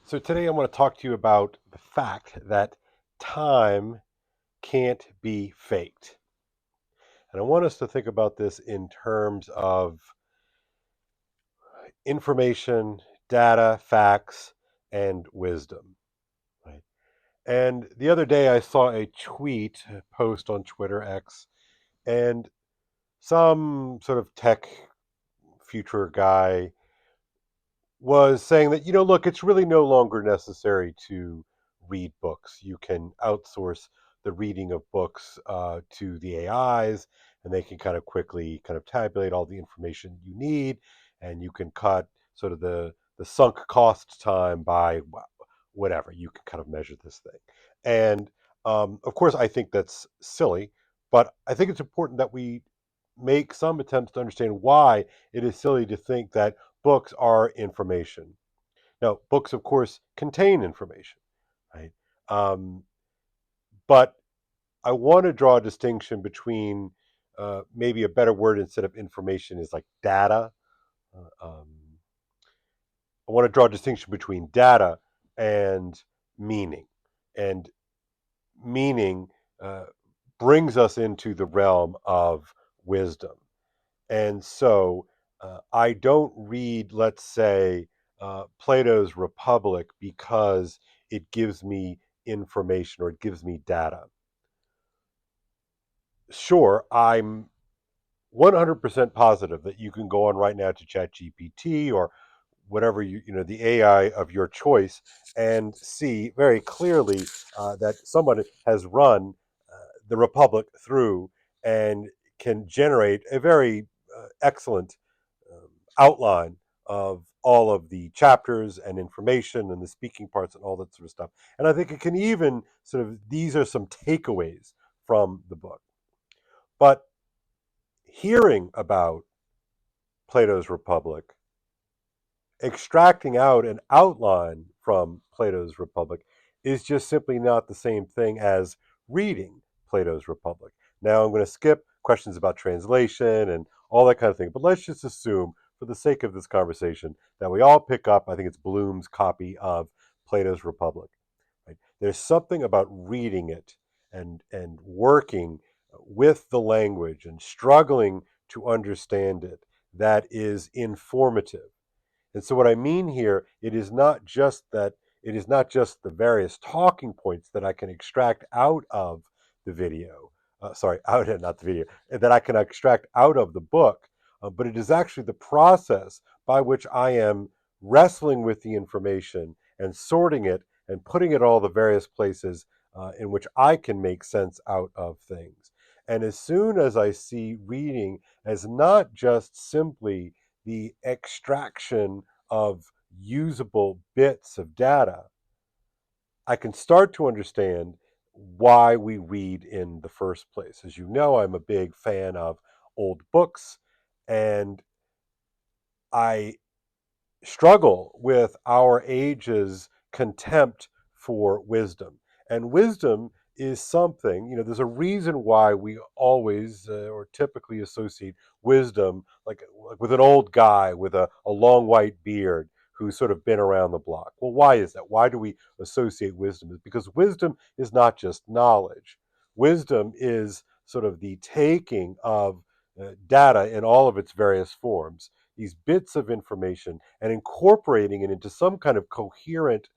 So today I want to talk to you about the fact that time can't be faked. And I want us to think about this in terms of information, data, facts, and wisdom. Right? And the other day I saw a tweet, a post on Twitter X, and some sort of tech future guy was saying that, look, it's really no longer necessary to read books. You can outsource the reading of books to the AIs, and they can kind of quickly kind of tabulate all the information you need, and you can cut sort of the sunk cost time by whatever. You can kind of measure this thing. And of course, I think that's silly, but I think it's important that we make some attempts to understand why it is silly to think that books are information. Now, books, of course, contain information, right? Um, but I want to draw a distinction between maybe a better word instead of information is like data. I want to draw a distinction between data and meaning. And meaning uh, brings us into the realm of wisdom. And so I don't read, let's say, Plato's Republic because it gives me information or it gives me data. Sure, I'm 100% positive that you can go on right now to ChatGPT or whatever the AI of your choice, and see very clearly that someone has run the Republic through and can generate a very excellent outline of all of the chapters and information and the speaking parts and all that sort of stuff. And I think it can even sort of, these are some takeaways from the book. But hearing about Plato's Republic, extracting out an outline from Plato's Republic is just simply not the same thing as reading Plato's Republic. Now, I'm going to skip questions about translation and all that kind of thing, but let's just assume, for the sake of this conversation, that we all pick up, I think it's Bloom's copy of Plato's Republic. Right? There's something about reading it and working with the language and struggling to understand it that is informative. And so what I mean here, it is not just the various talking points that I can extract out of the video. Sorry, out of not the video, that I can extract out of the book, but it is actually the process by which I am wrestling with the information and sorting it and putting it all the various places in which I can make sense out of things. And as soon as I see reading as not just simply the extraction of usable bits of data, I can start to understand why we read in the first place. As you know, I'm a big fan of old books, and I struggle with our age's contempt for wisdom. And wisdom is something, there's a reason why we always or typically associate wisdom like with an old guy with a long white beard who's sort of been around the block. Well, why is that? Why do we associate wisdom? It's because wisdom is not just knowledge. Wisdom is sort of the taking of data in all of its various forms, these bits of information, and incorporating it into some kind of coherent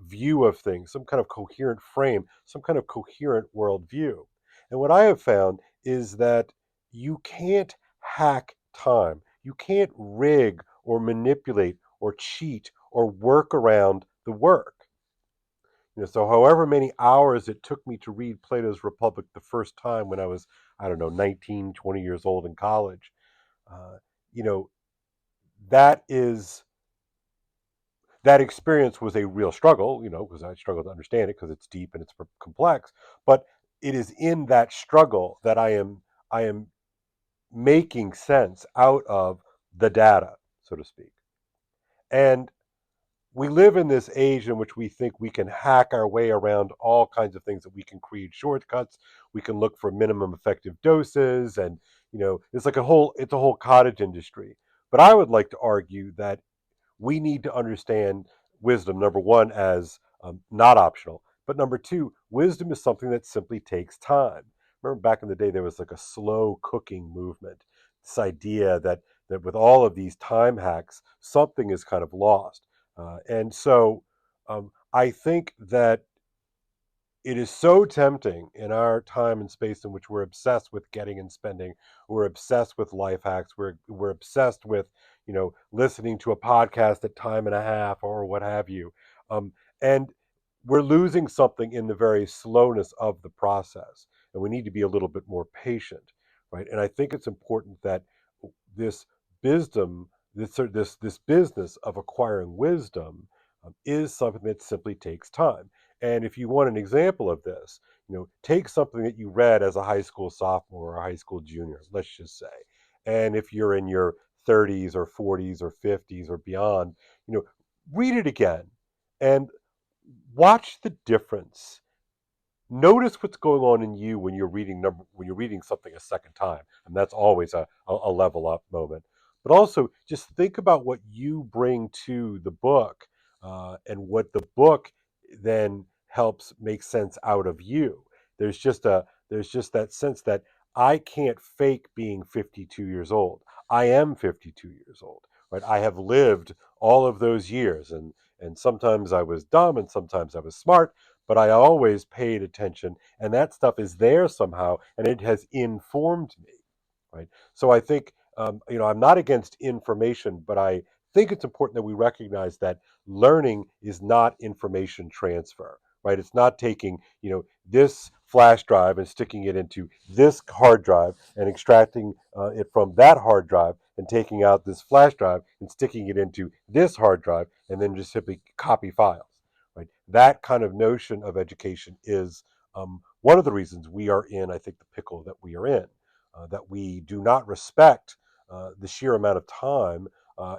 view of things, some kind of coherent frame, some kind of coherent worldview. And what I have found is that you can't hack time. You can't rig or manipulate or cheat or work around the work. So however many hours it took me to read Plato's Republic the first time when I was, I don't know, 19, 20 years old in college, uh, you know, that is that experience was a real struggle, because I struggle to understand it because it's deep and it's complex. But it is in that struggle that I am making sense out of the data, so to speak. And we live in this age in which we think we can hack our way around all kinds of things, that we can create shortcuts, we can look for minimum effective doses, and it's a whole cottage industry. But I would like to argue that we need to understand wisdom, number one, as not optional, but number two, wisdom is something that simply takes time. Remember back in the day, there was like a slow cooking movement. This idea that with all of these time hacks, something is kind of lost. And so I think that it is so tempting in our time and space in which we're obsessed with getting and spending. We're obsessed with life hacks. We're obsessed with listening to a podcast at time and a half or what have you, and we're losing something in the very slowness of the process. And we need to be a little bit more patient, right? And I think it's important that this wisdom, this business of acquiring wisdom, is something that simply takes time. And if you want an example of this, take something that you read as a high school sophomore or a high school junior, let's just say. And if you're in your 30s or 40s or 50s or beyond, you know, read it again and watch the difference. Notice what's going on in you when you're reading something a second time, and that's always a level up moment. But also just think about what you bring to the book, and what the book then helps make sense out of you. There's just that sense that I can't fake being 52 years old. I am 52 years old, right? I have lived all of those years, and sometimes I was dumb and sometimes I was smart, but I always paid attention, and that stuff is there somehow, and it has informed me, right? So I think, I'm not against information, but I think it's important that we recognize that learning is not information transfer, right? It's not taking, this flash drive and sticking it into this hard drive and extracting it from that hard drive and taking out this flash drive and sticking it into this hard drive and then just simply copy files. Right? That kind of notion of education is one of the reasons we are in, I think, the pickle that we are in, that we do not respect the sheer amount of time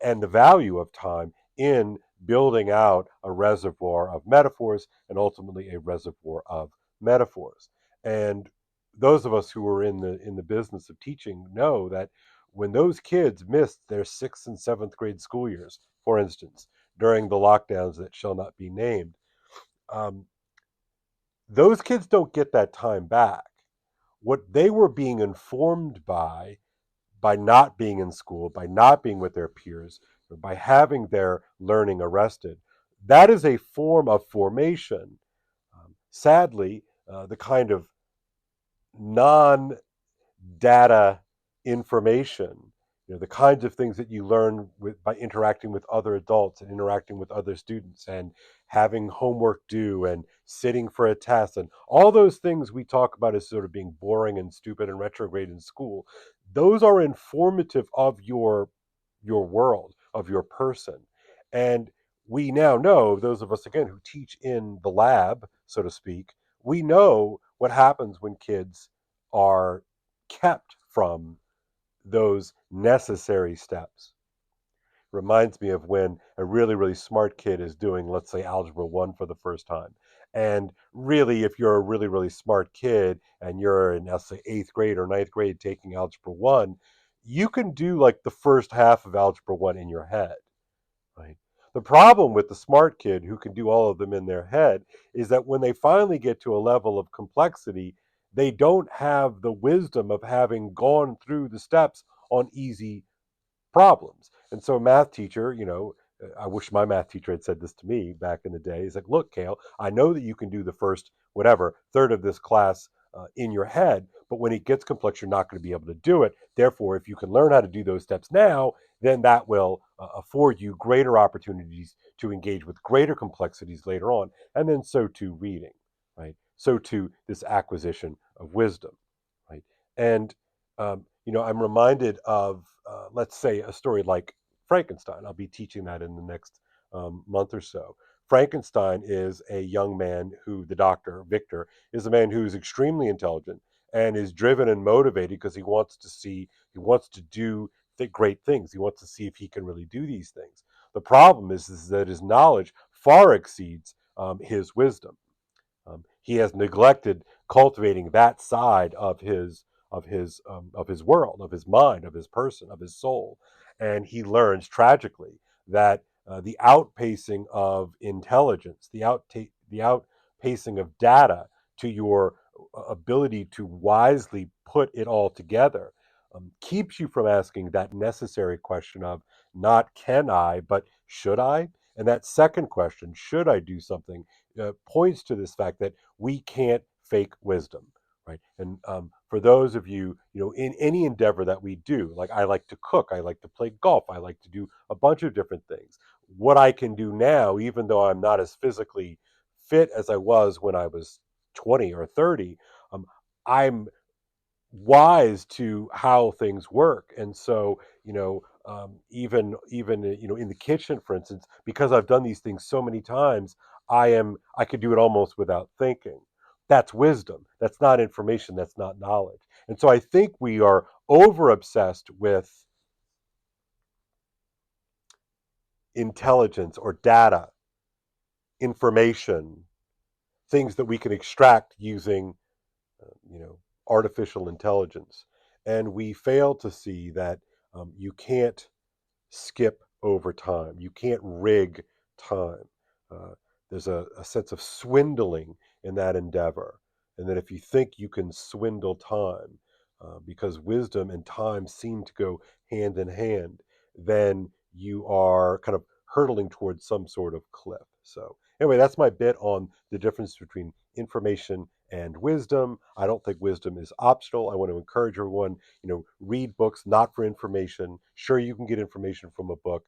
and the value of time in building out a reservoir of metaphors and ultimately a reservoir of metaphors. And those of us who are in the business of teaching know that when those kids missed their sixth and seventh grade school years, for instance, during the lockdowns that shall not be named, um, those kids don't get that time back. What they were being informed by not being in school, by not being with their peers, or by having their learning arrested, that is a form of formation. Sadly, the kind of non data information, the kinds of things that you learn by interacting with other adults and interacting with other students and having homework due and sitting for a test and all those things we talk about as sort of being boring and stupid and retrograde in school. Those are informative of your world, of your person. And we now know, those of us again who teach in the lab, so to speak, we know what happens when kids are kept from those necessary steps. Reminds me of when a really, really smart kid is doing, let's say, Algebra 1 for the first time. And really, if you're a really, really smart kid and you're in, let's say, eighth grade or ninth grade taking Algebra 1, you can do like the first half of Algebra 1 in your head. Right. The problem with the smart kid who can do all of them in their head is that when they finally get to a level of complexity, they don't have the wisdom of having gone through the steps on easy problems. And so, a math teacher, I wish my math teacher had said this to me back in the day. He's like, "Look, Kale, I know that you can do the first, whatever, third of this class in your head, but when it gets complex, you're not going to be able to do it. Therefore, if you can learn how to do those steps now, then that will afford you greater opportunities to engage with greater complexities later on. And then so too reading, right? So too this acquisition of wisdom, right? And I'm reminded of, let's say, a story like Frankenstein. I'll be teaching that in the next month or so. Frankenstein is a young man who, the doctor, Victor, is a man who is extremely intelligent and is driven and motivated because he wants to do great things. He wants to see if he can really do these things. The problem is that his knowledge far exceeds his wisdom. He has neglected cultivating that side of his world, of his mind, of his person, of his soul, and he learns tragically that the outpacing of intelligence, the outpacing of data to your ability to wisely put it all together, keeps you from asking that necessary question of not can I, but should I? And that second question, should I do something, points to this fact that we can't fake wisdom, right? And for those of you, in any endeavor that we do, like I like to cook, I like to play golf, I like to do a bunch of different things. What I can do now, even though I'm not as physically fit as I was when I was 20 or 30, I'm wise to how things work. And so, even in the kitchen, for instance, because I've done these things so many times, I could do it almost without thinking. That's wisdom. That's not information. That's not knowledge. And so I think we are over obsessed with intelligence or data, information, things that we can extract using you know, artificial intelligence. And we fail to see that you can't skip over time. You can't rig time. Uh, there's a sense of swindling in that endeavor. And that if you think you can swindle time, because wisdom and time seem to go hand in hand, then you are kind of hurtling towards some sort of cliff. So, anyway, that's my bit on the difference between information and wisdom. I don't think wisdom is optional. I want to encourage everyone, read books not for information. Sure, you can get information from a book,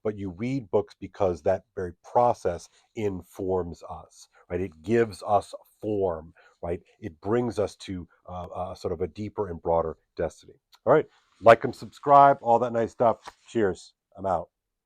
but you read books because that very process informs us, right? It gives us form, right? It brings us to sort of a deeper and broader destiny. All right, like and subscribe, all that nice stuff. Cheers. I'm out.